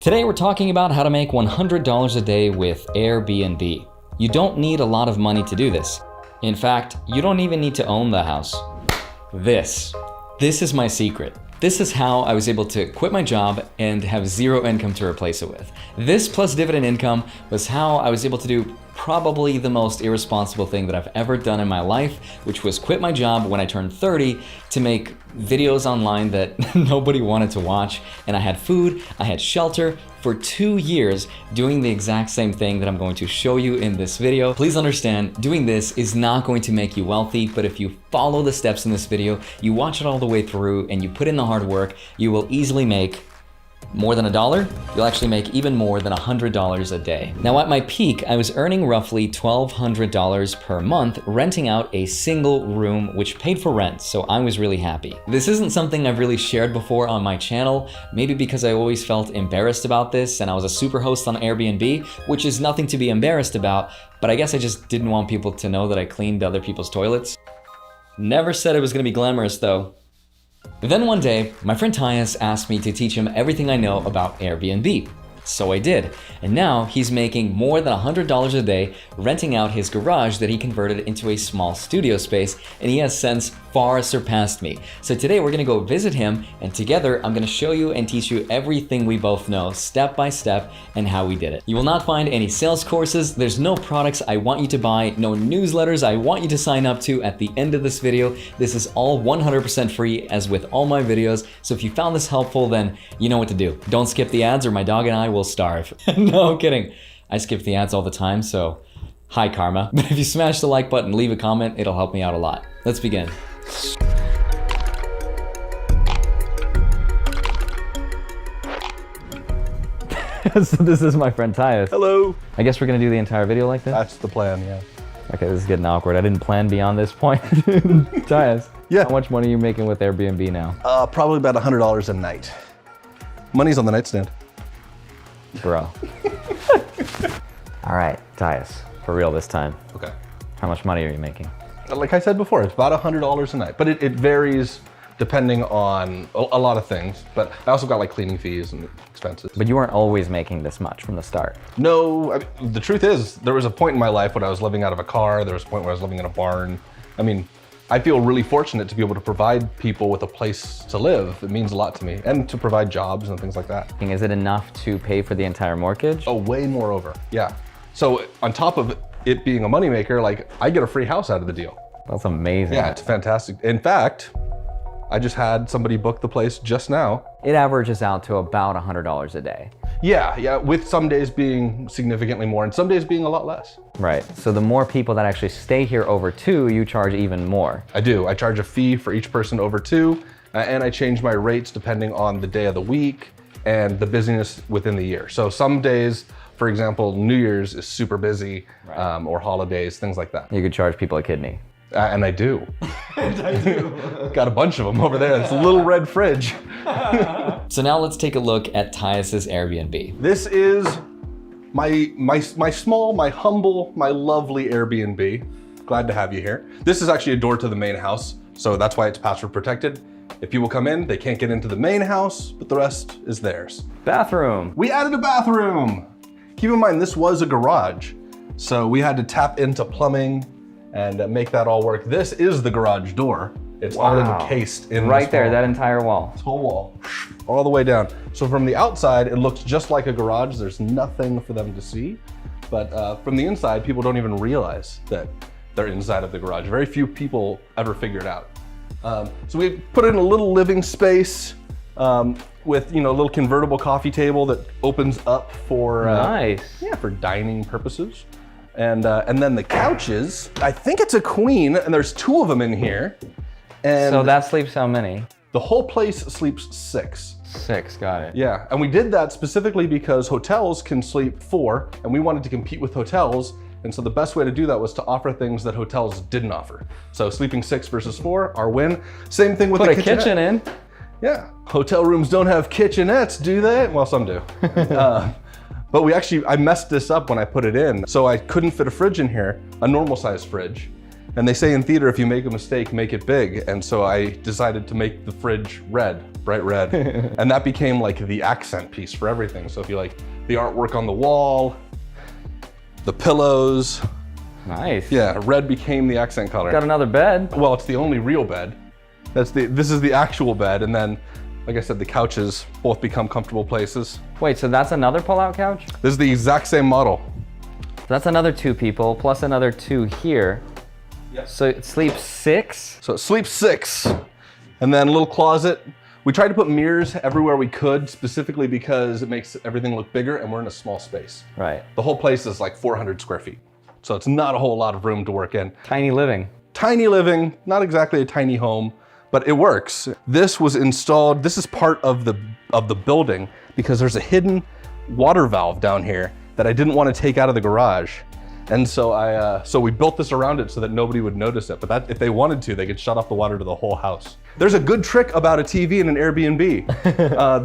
Today we're talking about how to make $100 a day with Airbnb. You don't need a lot of money to do this. In fact, you don't even need to own the house. This is my secret. This is how I was able to quit my job and have zero income to replace it with. This plus dividend income was how I was able to do probably the most irresponsible thing that I've ever done in my life, which was quit my job when I turned 30 to make videos online that nobody wanted to watch. And I had food, I had shelter for 2 years doing the exact same thing that I'm going to show you in this video. Please understand, doing this is not going to make you wealthy, but if you follow the steps in this video, you watch it all the way through and you put in the hard work, you will easily make more than $1, you'll actually make even more than $100 a day. Now at my peak, I was earning roughly $1,200 per month renting out a single room, which paid for rent, so I was really happy. This isn't something I've really shared before on my channel, maybe because I always felt embarrassed about this and I was a super host on Airbnb, which is nothing to be embarrassed about, but I guess I just didn't want people to know that I cleaned other people's toilets. Never said it was gonna be glamorous though. Then one day, my friend Tyus asked me to teach him everything I know about Airbnb. So I did, and now he's making more than $100 a day renting out his garage that he converted into a small studio space, and he has since far surpassed me. So today we're gonna go visit him, and together I'm gonna show you and teach you everything we both know step by step and how we did it. You will not find any sales courses, there's no products I want you to buy, no newsletters I want you to sign up to at the end of this video. This is all 100% free as with all my videos, so if you found this helpful, then you know what to do. Don't skip the ads or my dog and I will starve. No, I'm kidding. I skip the ads all the time, so hi karma. But if you smash the like button, leave a comment, it'll help me out a lot. Let's begin. So this is my friend Tyus. Hello. I guess we're gonna do the entire video like this? That's the plan, yeah. Okay, this is getting awkward. I didn't plan beyond this point. Tyus, Yeah. how much money are you making with Airbnb now? Probably about $100 a night. Money's on the nightstand. Bro. All right, Tyus, for real this time. Okay. How much money are you making? Like I said before, it's about $100 a night, but it varies depending on a lot of things. But I also got like cleaning fees and expenses. But you weren't always making this much from the start. No, I mean, the truth is, there was a point in my life when I was living out of a car. There was a point where I was living in a barn. I mean, I feel really fortunate to be able to provide people with a place to live. It means a lot to me, and to provide jobs and things like that. Is it enough to pay for the entire mortgage? Oh, way moreover, yeah. So on top of it being a moneymaker, like I get a free house out of the deal. That's amazing. Yeah, it's fantastic. In fact, I just had somebody book the place just now. It averages out to about $100 a day. Yeah, with some days being significantly more and some days being a lot less. Right, so the more people that actually stay here over 2, you charge even more. I do, I charge a fee for each person over 2, and I change my rates depending on the day of the week and the busyness within the year. So some days, for example, New Year's is super busy, right. Or holidays, things like that. You could charge people a kidney. And I do. I do. Got a bunch of them over there. It's a little red fridge. So now let's take a look at Tyus's Airbnb. This is my small, my humble, my lovely Airbnb. Glad to have you here. This is actually a door to the main house, so that's why it's password protected. If people come in, they can't get into the main house, but the rest is theirs. Bathroom. We added a bathroom. Keep in mind, this was a garage, so we had to tap into plumbing and make that all work. This is the garage door. It's all encased in right there, that entire wall. This whole wall, all the way down. So from the outside, it looks just like a garage. There's nothing for them to see. But from the inside, people don't even realize that they're inside of the garage. Very few people ever figure it out. So we put in a little living space with a little convertible coffee table that opens up for nice. Yeah, for dining purposes. And then the couches, I think it's a queen, and there's 2 of them in here. And so that sleeps how many? The whole place sleeps 6. 6, got it. Yeah, and we did that specifically because hotels can sleep 4, and we wanted to compete with hotels. And so the best way to do that was to offer things that hotels didn't offer. So sleeping 6 versus 4, our win. Same thing with the kitchenette. Put a kitchen in. Yeah, hotel rooms don't have kitchenettes, do they? Well, some do. But I messed this up when I put it in. So I couldn't fit a fridge in here, a normal size fridge. And they say in theater, if you make a mistake, make it big. And so I decided to make the fridge red, bright red. And that became like the accent piece for everything. So if you like the artwork on the wall, the pillows. Nice. Yeah, red became the accent color. Got another bed. Well, it's the only real bed. This is the actual bed. And then, like I said, the couches both become comfortable places. Wait, so that's another pull-out couch? This is the exact same model. That's another 2 people, plus another 2 here. Yes. So it sleeps 6? So it sleeps 6. And then a little closet. We tried to put mirrors everywhere we could, specifically because it makes everything look bigger and we're in a small space. Right. The whole place is like 400 square feet. So it's not a whole lot of room to work in. Tiny living. Tiny living, not exactly a tiny home, but it works. This was installed, this is part of the building because there's a hidden water valve down here that I didn't want to take out of the garage. And so so we built this around it so that nobody would notice it. But that, if they wanted to, they could shut off the water to the whole house. There's a good trick about a TV in an Airbnb.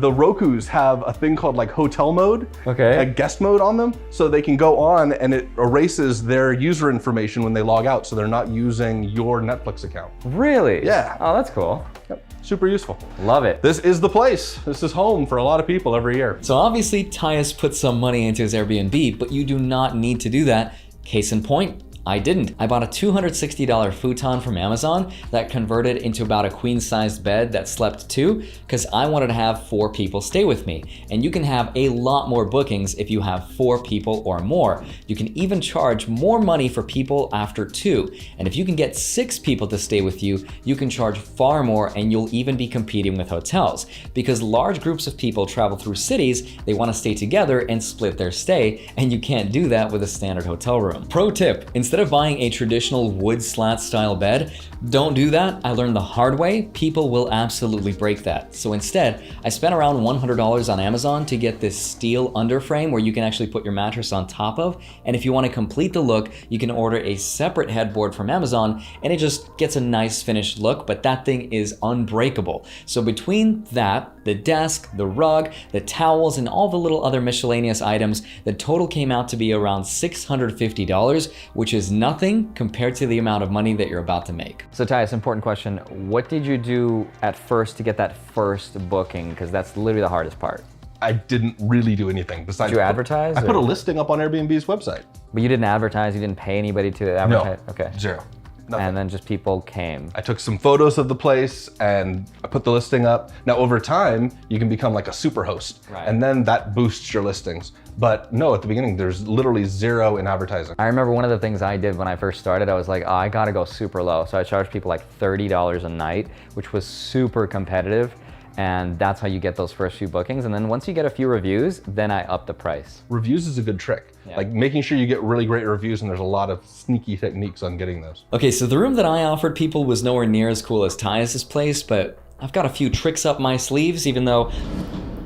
The Rokus have a thing called like hotel mode, a guest mode on them, so they can go on and it erases their user information when they log out, so they're not using your Netflix account. Really? Yeah. Oh, that's cool. Yep. Super useful. Love it. This is the place. This is home for a lot of people every year. So obviously Tyus put some money into his Airbnb, but you do not need to do that. Case in point, I didn't. I bought a $260 futon from Amazon that converted into about a queen-sized bed that slept 2 because I wanted to have 4 people stay with me. And you can have a lot more bookings if you have 4 people or more. You can even charge more money for people after 2. And if you can get 6 people to stay with you, you can charge far more and you'll even be competing with hotels. Because large groups of people travel through cities, they want to stay together and split their stay, and you can't do that with a standard hotel room. Pro tip, instead of buying a traditional wood slat style bed, don't do that. I learned the hard way. People will absolutely break that. So instead, I spent around $100 on Amazon to get this steel underframe where you can actually put your mattress on top of. And if you want to complete the look, you can order a separate headboard from Amazon and it just gets a nice finished look, but that thing is unbreakable. So between that, the desk, the rug, the towels, and all the little other miscellaneous items, the total came out to be around $650, which is nothing compared to the amount of money that you're about to make. So Tyus, important question. What did you do at first to get that first booking? Because that's literally the hardest part. I didn't really do anything besides. Did you advertise? I put a listing up on Airbnb's website. But you didn't advertise, you didn't pay anybody to advertise? No, okay. 0. Nothing. And then just people came. I took some photos of the place and I put the listing up. Now over time, you can become like a superhost, right, and then that boosts your listings. But no, at the beginning, there's literally 0 in advertising. I remember one of the things I did when I first started, I was like, oh, I gotta go super low. So I charged people like $30 a night, which was super competitive. And that's how you get those first few bookings. And then once you get a few reviews, then I up the price. Reviews is a good trick. Yeah. Like making sure you get really great reviews, and there's a lot of sneaky techniques on getting those. Okay, so the room that I offered people was nowhere near as cool as Tyus's place, but I've got a few tricks up my sleeves, even though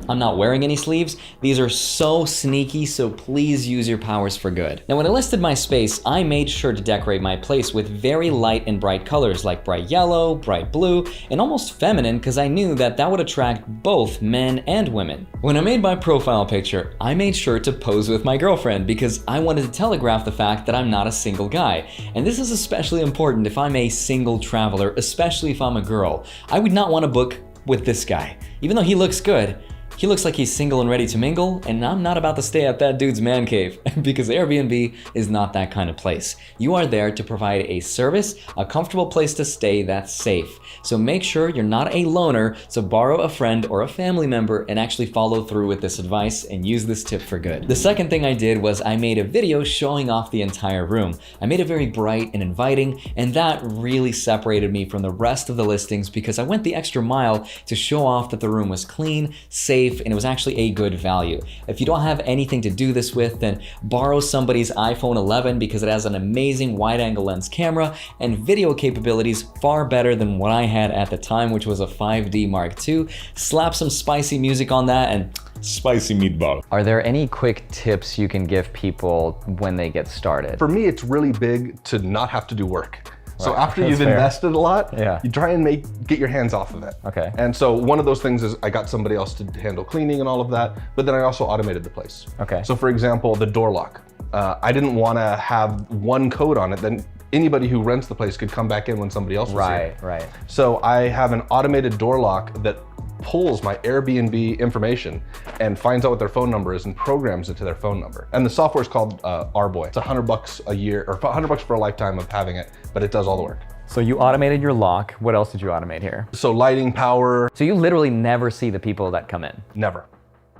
I'm not wearing any sleeves. These are so sneaky, so please use your powers for good. Now, when I listed my space, I made sure to decorate my place with very light and bright colors like bright yellow, bright blue, and almost feminine because I knew that that would attract both men and women. When I made my profile picture, I made sure to pose with my girlfriend because I wanted to telegraph the fact that I'm not a single guy. And this is especially important if I'm a single traveler, especially if I'm a girl. I would not want to book with this guy. Even though he looks good, he looks like he's single and ready to mingle, and I'm not about to stay at that dude's man cave because Airbnb is not that kind of place. You are there to provide a service, a comfortable place to stay that's safe. So make sure you're not a loner, so borrow a friend or a family member and actually follow through with this advice and use this tip for good. The second thing I did was I made a video showing off the entire room. I made it very bright and inviting, and that really separated me from the rest of the listings because I went the extra mile to show off that the room was clean, safe, and it was actually a good value. If you don't have anything to do this with, then borrow somebody's iPhone 11 because it has an amazing wide-angle lens camera and video capabilities far better than what I had at the time, which was a 5D Mark II. Slap some spicy music on that and spicy meatball. Are there any quick tips you can give people when they get started? For me, it's really big to not have to do work. So right. after you've invested a lot, yeah, you try and get your hands off of it. Okay. And so one of those things is I got somebody else to handle cleaning and all of that, but then I also automated the place. Okay. So for example, the door lock. I didn't want to have one code on it, then anybody who rents the place could come back in when somebody else was here. Right. So I have an automated door lock that pulls my Airbnb information and finds out what their phone number is and programs it to their phone number. And the software is called Rboy. It's $100 a year, or $100 for a lifetime of having it, but it does all the work. So you automated your lock. What else did you automate here? So lighting, power. So you literally never see the people that come in. Never.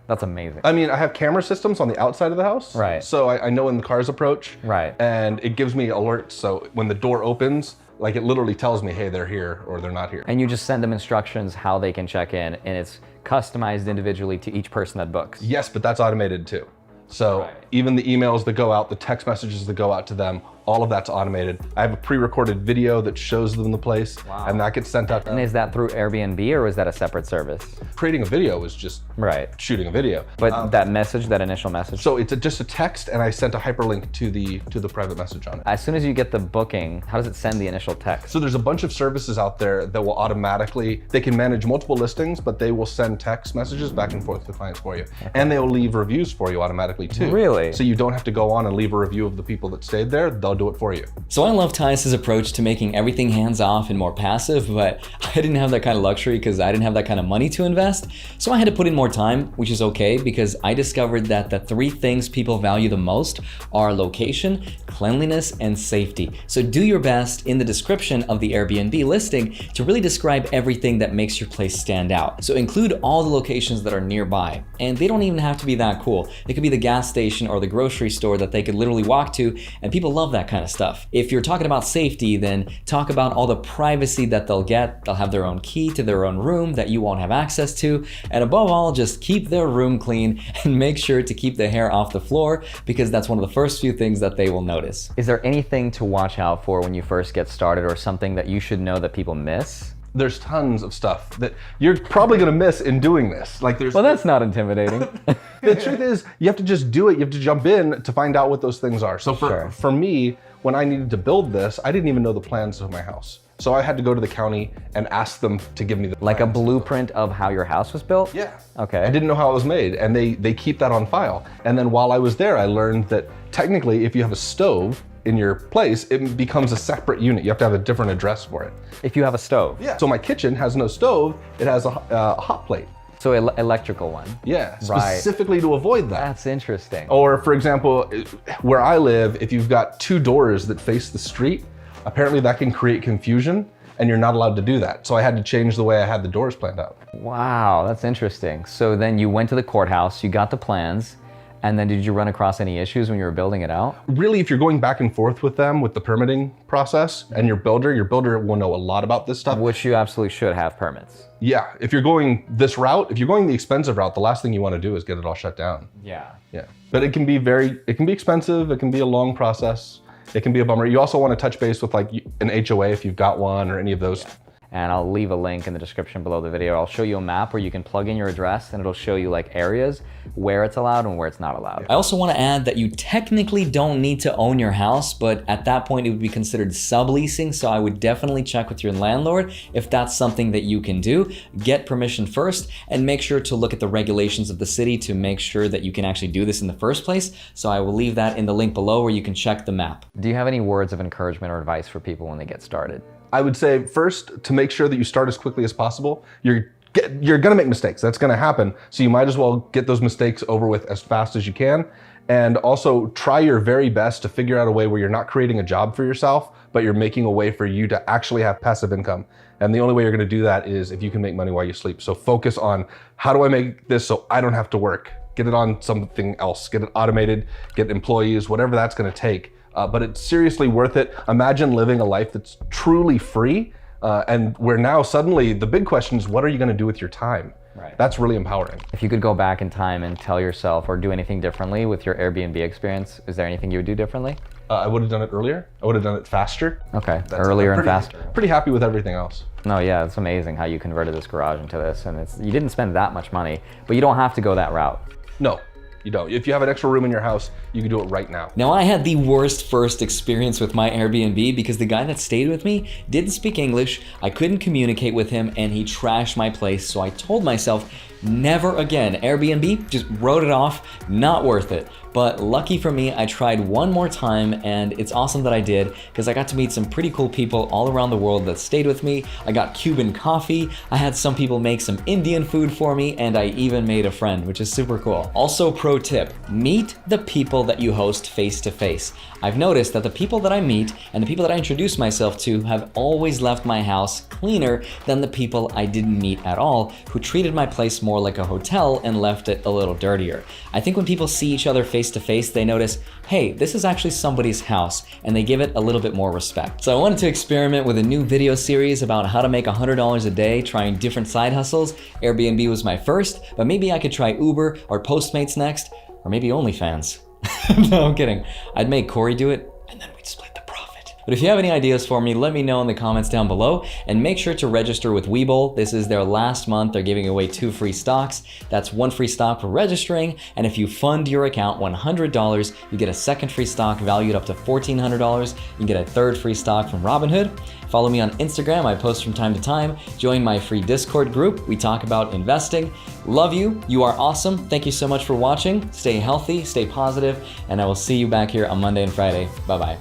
That's amazing. I mean, I have camera systems on the outside of the house. Right. So I know when the cars approach. Right. And it gives me alerts. So when the door opens, like it literally tells me, hey, they're here or they're not here. And you just send them instructions how they can check in, and it's customized individually to each person that books. Yes, but that's automated too. So even the emails that go out, the text messages that go out to them, all of that's automated. I have a pre-recorded video that shows them the place, and that gets sent out. And is that through Airbnb, or is that a separate service? Creating a video is just shooting a video. But that message, that initial message? So it's just a text, and I sent a hyperlink to the private message on it. As soon as you get the booking, how does it send the initial text? So there's a bunch of services out there that will automatically, they can manage multiple listings, but they will send text messages back and forth to clients for you. And they will leave reviews for you automatically too. Really? So you don't have to go on and leave a review of the people that stayed there, they'll do it for you. So I love Tyus's approach to making everything hands-off and more passive, but I didn't have that kind of luxury because I didn't have that kind of money to invest. So I had to put in more time, which is okay because I discovered that the 3 things people value the most are location, cleanliness, and safety. So do your best in the description of the Airbnb listing to really describe everything that makes your place stand out. So include all the locations that are nearby, and they don't even have to be that cool. It could be the gas station or the grocery store that they could literally walk to, and people love that kind of stuff. If you're talking about safety, then talk about all the privacy that they'll get. They'll have their own key to their own room that you won't have access to. And above all, just keep their room clean and make sure to keep the hair off the floor because that's one of the first few things that they will notice. Is there anything to watch out for when you first get started or something that you should know that people miss? There's tons of stuff that you're probably gonna miss in doing this. Like Well, that's not intimidating. The truth is, you have to just do it. You have to jump in to find out what those things are. So for me, when I needed to build this, I didn't even know the plans of my house. So I had to go to the county and ask them to give me the Like a plans. blueprint of how your house was built? Yeah. Okay. I didn't know how it was made, and they keep that on file. And then while I was there, I learned that technically, if you have a stove in your place, it becomes a separate unit. You have to have a different address for it. If you have a stove? Yeah. So my kitchen has no stove, it has a hot plate. So electrical one? Yeah, specifically to avoid that. That's interesting. Or for example, where I live, if you've got 2 doors that face the street, apparently that can create confusion and you're not allowed to do that. So I had to change the way I had the doors planned out. Wow, that's interesting. So then you went to the courthouse, you got the plans, and then did you run across any issues when you were building it out? Really, if you're going back and forth with them with the permitting process and your builder will know a lot about this stuff. Which you absolutely should have permits. Yeah, if you're going this route, if you're going the expensive route, the last thing you want to do is get it all shut down. Yeah. Yeah, but it can be expensive, it can be a long process, it can be a bummer. You also want to touch base with like an HOA if you've got one or any of those. And I'll leave a link in the description below the video. I'll show you a map where you can plug in your address and it'll show you like areas where it's allowed and where it's not allowed. I also want to add that you technically don't need to own your house, but at that point it would be considered subleasing, so I would definitely check with your landlord if that's something that you can do. Get permission first and make sure to look at the regulations of the city to make sure that you can actually do this in the first place. So I will leave that in the link below where you can check the map. Do you have any words of encouragement or advice for people when they get started? I would say first, to make sure that you start as quickly as possible. You're gonna make mistakes, that's gonna happen. So you might as well get those mistakes over with as fast as you can. And also try your very best to figure out a way where you're not creating a job for yourself, but you're making a way for you to actually have passive income. And the only way you're gonna do that is if you can make money while you sleep. So focus on, how do I make this so I don't have to work? Get it on something else, get it automated, get employees, whatever that's gonna take. But it's seriously worth it. Imagine living a life that's truly free, and where now suddenly the big question is, what are you gonna do with your time? Right. That's really empowering. If you could go back in time and tell yourself or do anything differently with your Airbnb experience, is there anything you would do differently? I would have done it earlier. I would have done it faster. Okay, earlier and faster. Pretty happy with everything else. No, yeah, it's amazing how you converted this garage into this, and you didn't spend that much money, but you don't have to go that route. No. You don't. If you have an extra room in your house, you can do it right now. Now I had the worst first experience with my Airbnb because the guy that stayed with me didn't speak English, I couldn't communicate with him, and he trashed my place. So I told myself, Never again. Airbnb, just wrote it off, not worth it. But lucky for me, I tried one more time, and it's awesome that I did because I got to meet some pretty cool people all around the world that stayed with me. I got Cuban coffee, I had some people make some Indian food for me, and I even made a friend, which is super cool. Also, pro tip, meet the people that you host face to face. I've noticed that the people that I meet and the people that I introduce myself to have always left my house cleaner than the people I didn't meet at all, who treated my place more like a hotel and left it a little dirtier. I think when people see each other face to face, they notice, hey, this is actually somebody's house, and they give it a little bit more respect. So I wanted to experiment with a new video series about how to make $100 a day trying different side hustles. Airbnb was my first, but maybe I could try Uber or Postmates next, or maybe OnlyFans. No, I'm kidding. I'd make Corey do it, and then we'd split the profit. But if you have any ideas for me, let me know in the comments down below, and make sure to register with Webull. This is their last month. They're giving away 2 free stocks. That's 1 free stock for registering, and if you fund your account $100, you get a second free stock valued up to $1,400. You can get a third free stock from Robinhood. Follow me on Instagram, I post from time to time. Join my free Discord group, we talk about investing. Love you, you are awesome. Thank you so much for watching. Stay healthy, stay positive, and I will see you back here on Monday and Friday. Bye-bye.